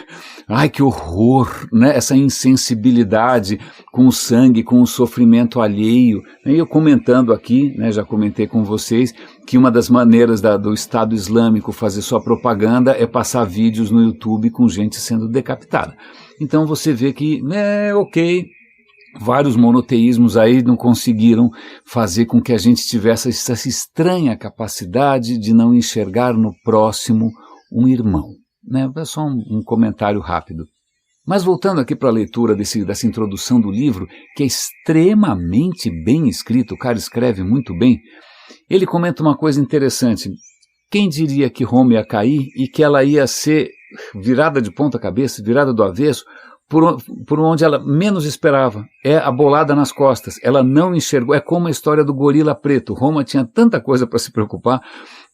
Ai, que horror, né? Essa insensibilidade com o sangue, com o sofrimento alheio. E eu comentando aqui, né, já comentei com vocês, que uma das maneiras do Estado Islâmico fazer sua propaganda é passar vídeos no YouTube com gente sendo decapitada. Então você vê que, ok, vários monoteísmos aí não conseguiram fazer com que a gente tivesse essa estranha capacidade de não enxergar no próximo um irmão, né? É só um comentário rápido. Mas voltando aqui para a leitura dessa introdução do livro, que é extremamente bem escrito, o cara escreve muito bem, ele comenta uma coisa interessante. Quem diria que Roma ia cair e que ela ia ser virada de ponta cabeça, virada do avesso, por onde ela menos esperava, é a bolada nas costas, ela não enxergou, é como a história do gorila preto. Roma tinha tanta coisa para se preocupar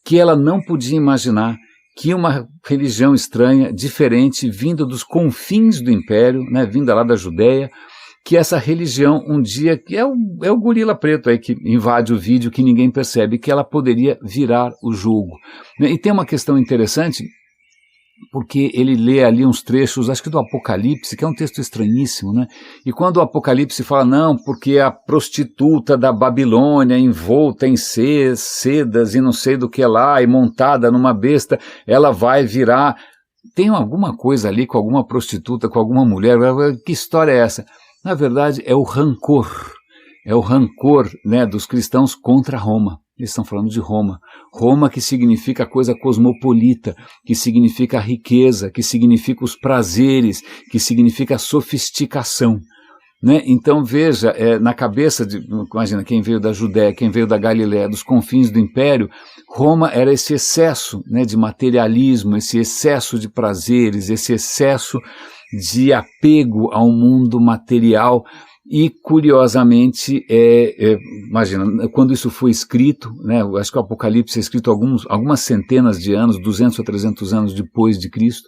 que ela não podia imaginar que uma religião estranha, diferente, vinda dos confins do império, né, vinda lá da Judéia, que essa religião um dia, que é o gorila preto aí que invade o vídeo, que ninguém percebe, que ela poderia virar o jogo. E tem uma questão interessante, porque ele lê ali uns trechos, acho que do Apocalipse, que é um texto estranhíssimo, né? E quando o Apocalipse fala, não, porque a prostituta da Babilônia, envolta em sedas e não sei do que lá, e montada numa besta, ela vai virar... Tem alguma coisa ali com alguma prostituta, com alguma mulher, que história é essa? Na verdade, é o rancor, né, dos cristãos contra Roma. Eles estão falando de Roma. Roma que significa coisa cosmopolita, que significa riqueza, que significa os prazeres, que significa sofisticação. Né? Então veja, na cabeça imagina, quem veio da Judéia, quem veio da Galiléia, dos confins do Império, Roma era esse excesso, né, de materialismo, esse excesso de prazeres, esse excesso de apego ao mundo material. E, curiosamente, imagina, quando isso foi escrito, né, eu acho que o Apocalipse é escrito algumas centenas de anos, 200 ou 300 anos depois de Cristo,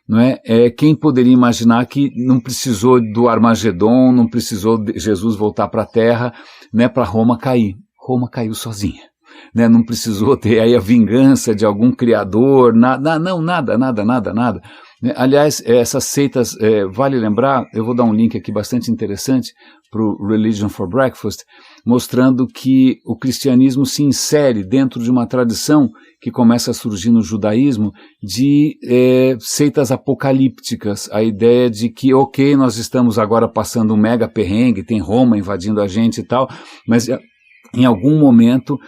não é? Quem poderia imaginar que não precisou do Armagedon, não precisou de Jesus voltar para a Terra, né, para Roma cair. Roma caiu sozinha. Né, não precisou ter aí a vingança de algum criador, nada. Aliás, essas seitas, vale lembrar, eu vou dar um link aqui bastante interessante para o Religion for Breakfast, mostrando que o cristianismo se insere dentro de uma tradição que começa a surgir no judaísmo de seitas apocalípticas, a ideia de que, ok, nós estamos agora passando um mega perrengue, tem Roma invadindo a gente e tal, mas... em algum momento,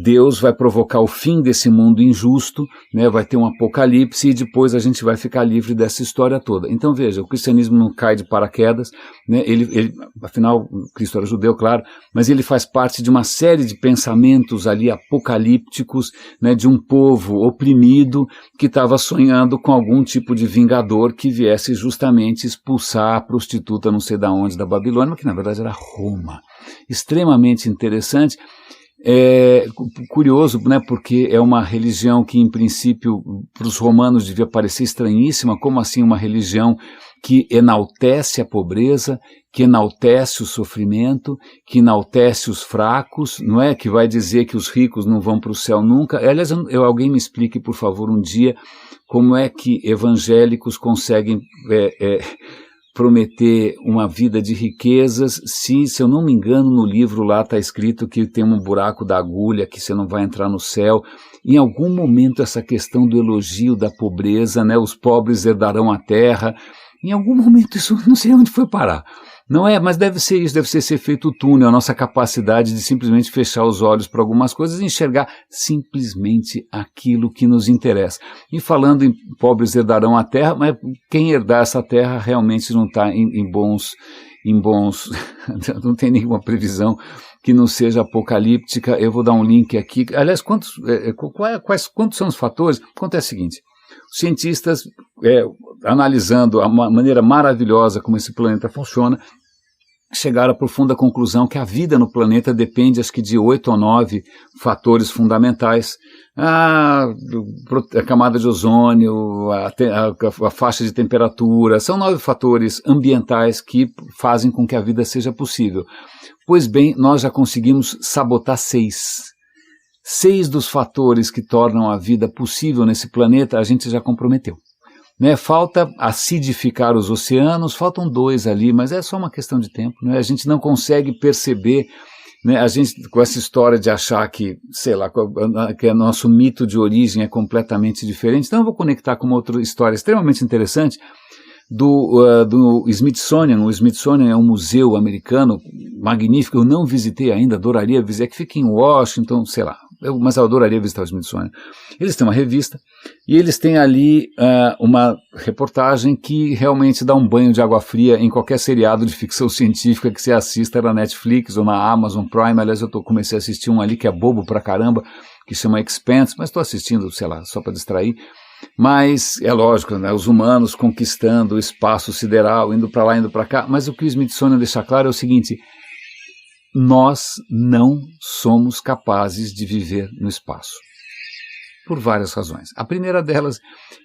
Deus vai provocar o fim desse mundo injusto, né, vai ter um apocalipse e depois a gente vai ficar livre dessa história toda. Então veja, o cristianismo não cai de paraquedas, né, afinal, Cristo era judeu, claro, mas ele faz parte de uma série de pensamentos ali apocalípticos, né, de um povo oprimido que estava sonhando com algum tipo de vingador que viesse justamente expulsar a prostituta não sei da onde, da Babilônia, que na verdade era Roma. Extremamente interessante, curioso, né, porque é uma religião que em princípio para os romanos devia parecer estranhíssima, como assim uma religião que enaltece a pobreza, que enaltece o sofrimento, que enaltece os fracos, não é? Que vai dizer que os ricos não vão para o céu nunca. Aliás, alguém me explique, por favor, um dia, como é que evangélicos conseguem... prometer uma vida de riquezas, se eu não me engano, no livro lá está escrito que tem um buraco da agulha, que você não vai entrar no céu. Em algum momento essa questão do elogio da pobreza, né, os pobres herdarão a terra, em algum momento isso não sei onde foi parar. Não é, mas deve ser isso, deve ser esse efeito túnel, a nossa capacidade de simplesmente fechar os olhos para algumas coisas e enxergar simplesmente aquilo que nos interessa. E falando em pobres herdarão a terra, mas quem herdar essa terra realmente não está em bons, não tem nenhuma previsão que não seja apocalíptica. Eu vou dar um link aqui. Aliás, quantos são os fatores? Acontece o seguinte, os cientistas, analisando a maneira maravilhosa como esse planeta funciona, chegaram à profunda conclusão que a vida no planeta depende, acho que de 8 ou 9 fatores fundamentais. A camada de ozônio, a faixa de temperatura, são 9 fatores ambientais que fazem com que a vida seja possível. Pois bem, nós já conseguimos sabotar 6. 6 dos fatores que tornam a vida possível nesse planeta a gente já comprometeu. né? Falta acidificar os oceanos, faltam 2 ali, mas é só uma questão de tempo, né? A gente não consegue perceber, né? A gente, com essa história de achar que, sei lá, que o nosso mito de origem é completamente diferente. Então eu vou conectar com uma outra história extremamente interessante do Smithsonian. O Smithsonian é um museu americano magnífico, eu não visitei ainda, adoraria visitar, que fica em Washington, sei lá, mas eu adoraria visitar o Smithsonian. Eles têm uma revista e eles têm ali uma reportagem que realmente dá um banho de água fria em qualquer seriado de ficção científica que você assista na Netflix ou na Amazon Prime. Aliás, eu comecei a assistir um ali que é bobo pra caramba, que chama Expanse, mas estou assistindo, sei lá, só para distrair. Mas é lógico, né, os humanos conquistando o espaço sideral, indo para lá, indo para cá. Mas o que o Smithsonian deixa claro é o seguinte: nós não somos capazes de viver no espaço, por várias razões. A primeira delas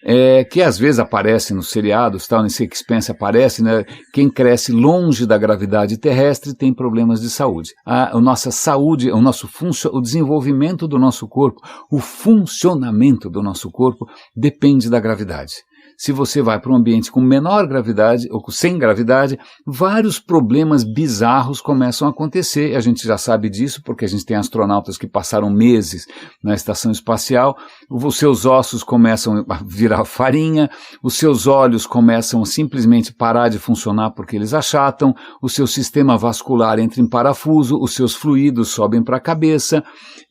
é que às vezes aparece nos seriados, tal, nesse Expanse aparece, né, quem cresce longe da gravidade terrestre tem problemas de saúde. A nossa saúde, o desenvolvimento do nosso corpo, o funcionamento do nosso corpo depende da gravidade. Se você vai para um ambiente com menor gravidade ou sem gravidade, vários problemas bizarros começam a acontecer. E a gente já sabe disso porque a gente tem astronautas que passaram meses na estação espacial. Os seus ossos começam a virar farinha, os seus olhos começam a simplesmente parar de funcionar porque eles achatam, o seu sistema vascular entra em parafuso, os seus fluidos sobem para a cabeça.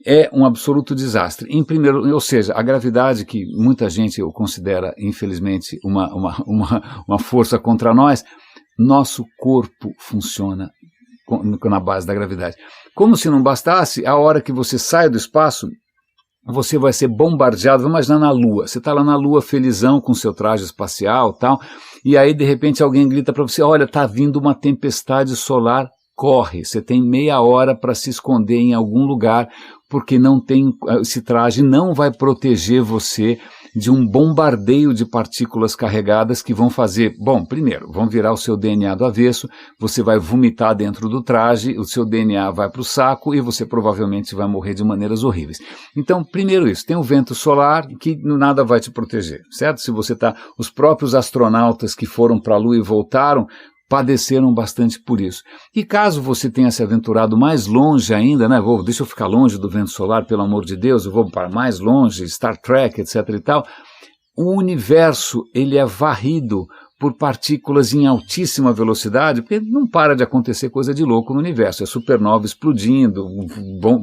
É um absoluto desastre. Ou seja, a gravidade, que muita gente considera, infelizmente, uma força contra nós, nosso corpo funciona na base da gravidade. Como se não bastasse, a hora que você sai do espaço, você vai ser bombardeado. Vamos imaginar na Lua. Você está lá na Lua felizão com seu traje espacial e tal, e aí de repente alguém grita para você: olha, está vindo uma tempestade solar, corre. Você tem meia hora para se esconder em algum lugar, porque esse traje não vai proteger você de um bombardeio de partículas carregadas que vão fazer, bom, primeiro, vão virar o seu DNA do avesso, você vai vomitar dentro do traje, o seu DNA vai para o saco e você provavelmente vai morrer de maneiras horríveis. Então, primeiro isso, tem o vento solar que nada vai te proteger, certo? Se você os próprios astronautas que foram para a Lua e voltaram, padeceram bastante por isso. E caso você tenha se aventurado mais longe ainda, né, deixa eu ficar longe do vento solar, pelo amor de Deus, eu vou para mais longe, Star Trek, etc. e tal, o universo, ele é varrido por partículas em altíssima velocidade, porque não para de acontecer coisa de louco no universo, é supernova explodindo,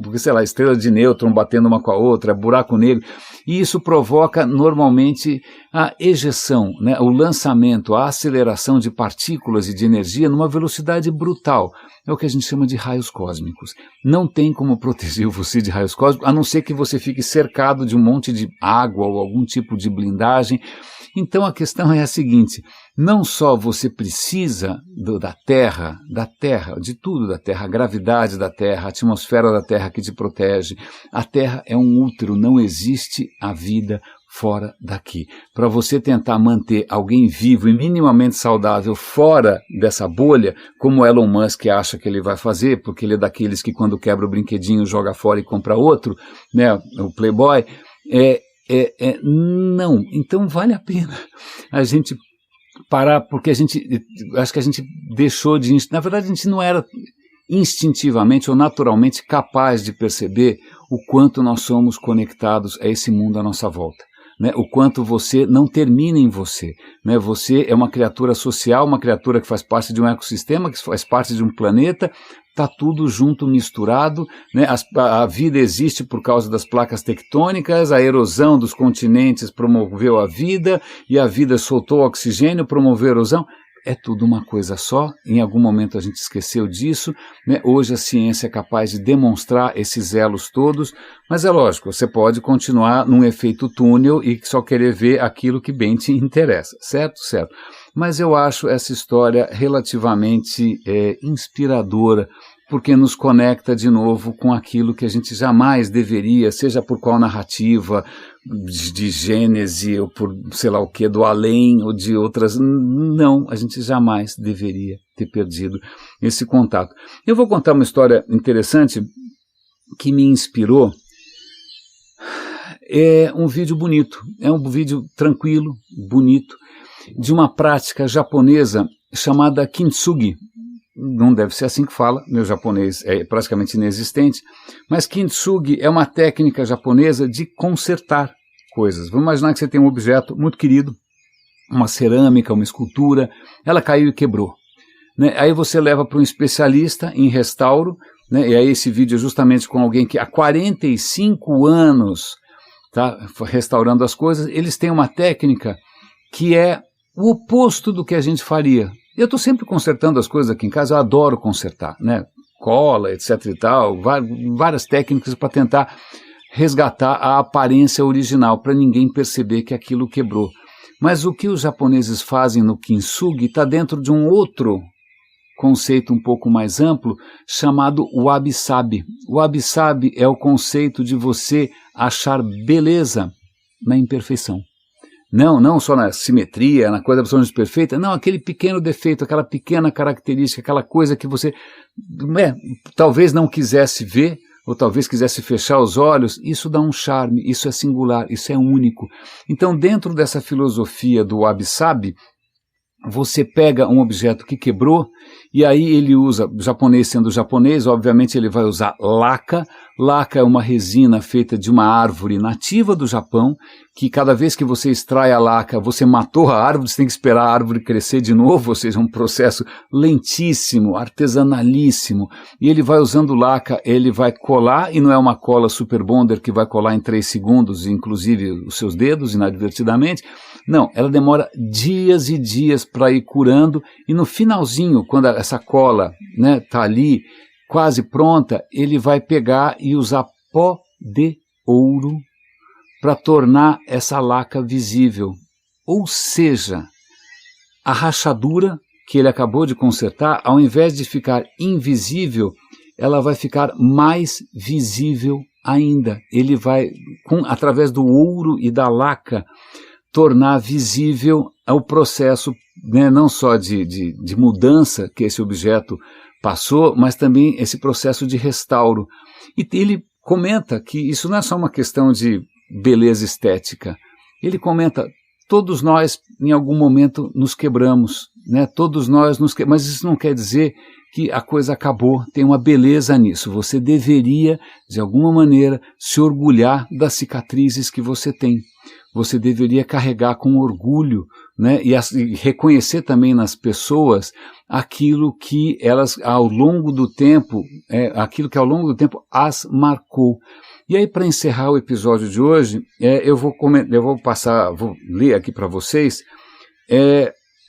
porque, sei lá, estrela de nêutron batendo uma com a outra, buraco negro, e isso provoca normalmente a ejeção, né, o lançamento, a aceleração de partículas e de energia numa velocidade brutal. É o que a gente chama de raios cósmicos. Não tem como proteger você de raios cósmicos, a não ser que você fique cercado de um monte de água ou algum tipo de blindagem. Então a questão é a seguinte: não só você precisa da Terra, de tudo da Terra, a gravidade da Terra, a atmosfera da Terra que te protege. A Terra é um útero, não existe a vida fora daqui. Para você tentar manter alguém vivo e minimamente saudável fora dessa bolha, como Elon Musk acha que ele vai fazer, porque ele é daqueles que quando quebra o brinquedinho joga fora e compra outro, né, o Playboy, não. Então vale a pena a gente parar, porque acho que a gente deixou de, na verdade a gente não era instintivamente ou naturalmente capaz de perceber o quanto nós somos conectados a esse mundo à nossa volta. Né, o quanto você não termina em você. Né, você é uma criatura social, uma criatura que faz parte de um ecossistema, que faz parte de um planeta, está tudo junto, misturado. Né, a vida existe por causa das placas tectônicas, a erosão dos continentes promoveu a vida, e a vida soltou oxigênio, promoveu a erosão. É tudo uma coisa só, em algum momento a gente esqueceu disso, né? Hoje a ciência é capaz de demonstrar esses elos todos, mas é lógico, você pode continuar num efeito túnel e só querer ver aquilo que bem te interessa, certo? Certo. Mas eu acho essa história relativamente inspiradora, porque nos conecta de novo com aquilo que a gente jamais deveria, seja por qual narrativa, de Gênese, ou por sei lá o que, do além, ou de outras, não, a gente jamais deveria ter perdido esse contato. Eu vou contar uma história interessante que me inspirou. É um vídeo bonito, é um vídeo tranquilo, bonito, de uma prática japonesa chamada kintsugi. Não deve ser assim que fala, meu japonês é praticamente inexistente, mas kintsugi é uma técnica japonesa de consertar coisas. Vamos imaginar que você tem um objeto muito querido, uma cerâmica, uma escultura, ela caiu e quebrou. Né? Aí você leva para um especialista em restauro, né? E aí esse vídeo é justamente com alguém que há 45 anos está restaurando as coisas. Eles têm uma técnica que é o oposto do que a gente faria. Eu estou sempre consertando as coisas aqui em casa, eu adoro consertar, né? Cola, etc e tal, várias técnicas para tentar resgatar a aparência original, para ninguém perceber que aquilo quebrou. Mas o que os japoneses fazem no kintsugi está dentro de um outro conceito um pouco mais amplo, chamado wabi-sabi. O wabi-sabi é o conceito de você achar beleza na imperfeição. Não só na simetria, na coisa absolutamente perfeita, não, aquele pequeno defeito, aquela pequena característica, aquela coisa que você talvez não quisesse ver, ou talvez quisesse fechar os olhos, isso dá um charme, isso é singular, isso é único. Então, dentro dessa filosofia do wabi-sabi, você pega um objeto que quebrou, e aí ele usa, japonês sendo japonês, obviamente ele vai usar laca. Laca é uma resina feita de uma árvore nativa do Japão, que cada vez que você extrai a laca, você matou a árvore, você tem que esperar a árvore crescer de novo, ou seja, um processo lentíssimo, artesanalíssimo. E ele vai usando laca, ele vai colar, e não é uma cola super bonder que vai colar em 3 segundos, inclusive os seus dedos, inadvertidamente. Não, ela demora dias e dias para ir curando, e no finalzinho, quando essa cola tá ali, quase pronta, ele vai pegar e usar pó de ouro para tornar essa laca visível. Ou seja, a rachadura que ele acabou de consertar, ao invés de ficar invisível, ela vai ficar mais visível ainda. Ele vai, através do ouro e da laca, tornar visível o processo, não só de mudança que esse objeto passou, mas também esse processo de restauro. E ele comenta que isso não é só uma questão de beleza estética. Ele comenta, todos nós em algum momento nos quebramos, todos nós mas isso não quer dizer que a coisa acabou, tem uma beleza nisso. Você deveria, de alguma maneira, se orgulhar das cicatrizes que você tem. Você deveria carregar com orgulho, e reconhecer também nas pessoas aquilo que elas, ao longo do tempo, as marcou. E aí, para encerrar o episódio de hoje, eu vou ler aqui para vocês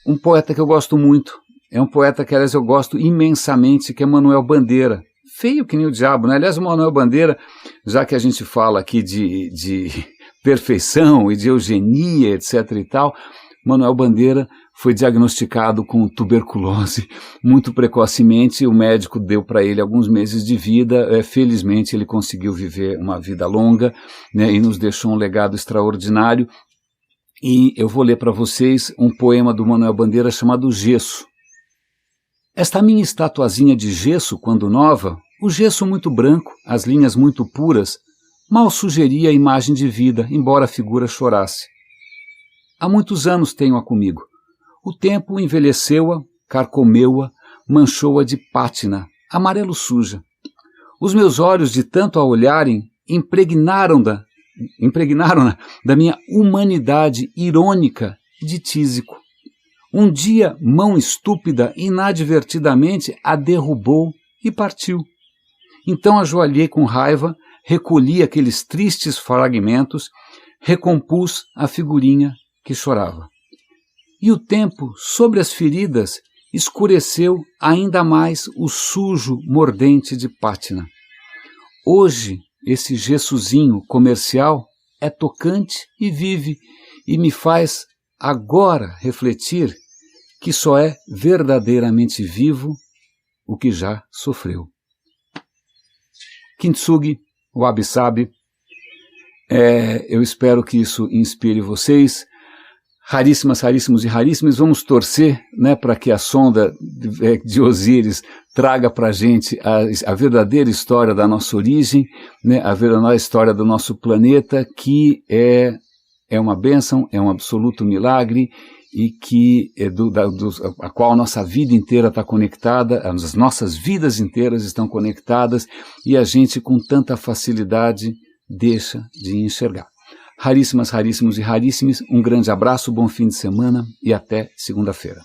um poeta que eu gosto muito. É um poeta que, aliás, eu gosto imensamente, que é Manuel Bandeira. Feio que nem o diabo, né? Aliás, o Manuel Bandeira, já que a gente fala aqui de perfeição e de eugenia, etc. e tal, Manuel Bandeira foi diagnosticado com tuberculose muito precocemente. O médico deu para ele alguns meses de vida. Felizmente, ele conseguiu viver uma vida longa, e nos deixou um legado extraordinário. E eu vou ler para vocês um poema do Manuel Bandeira chamado Gesso. Esta minha estatuazinha de gesso, quando nova, o gesso muito branco, as linhas muito puras, mal sugeria a imagem de vida, embora a figura chorasse. Há muitos anos tenho-a comigo. O tempo envelheceu-a, carcomeu-a, manchou-a de pátina, amarelo suja. Os meus olhos, de tanto a olharem, impregnaram-na da minha humanidade irônica de tísico. Um dia, mão estúpida, inadvertidamente, a derrubou e partiu. Então ajoelhei com raiva, recolhi aqueles tristes fragmentos, recompus a figurinha que chorava. E o tempo, sobre as feridas, escureceu ainda mais o sujo mordente de pátina. Hoje, esse gessozinho comercial é tocante e vive, e me faz agora refletir que só é verdadeiramente vivo o que já sofreu. Kintsugi, wabi-sabi, eu espero que isso inspire vocês. Raríssimos e raríssimos, vamos torcer, para que a sonda de Osíris traga para a gente a verdadeira história da nossa origem, a verdadeira história do nosso planeta, que é uma bênção, é um absoluto milagre, e que a qual a nossa vida inteira está conectada, as nossas vidas inteiras estão conectadas e a gente com tanta facilidade deixa de enxergar. Raríssimas, raríssimos e raríssimes, um grande abraço, bom fim de semana e até segunda-feira.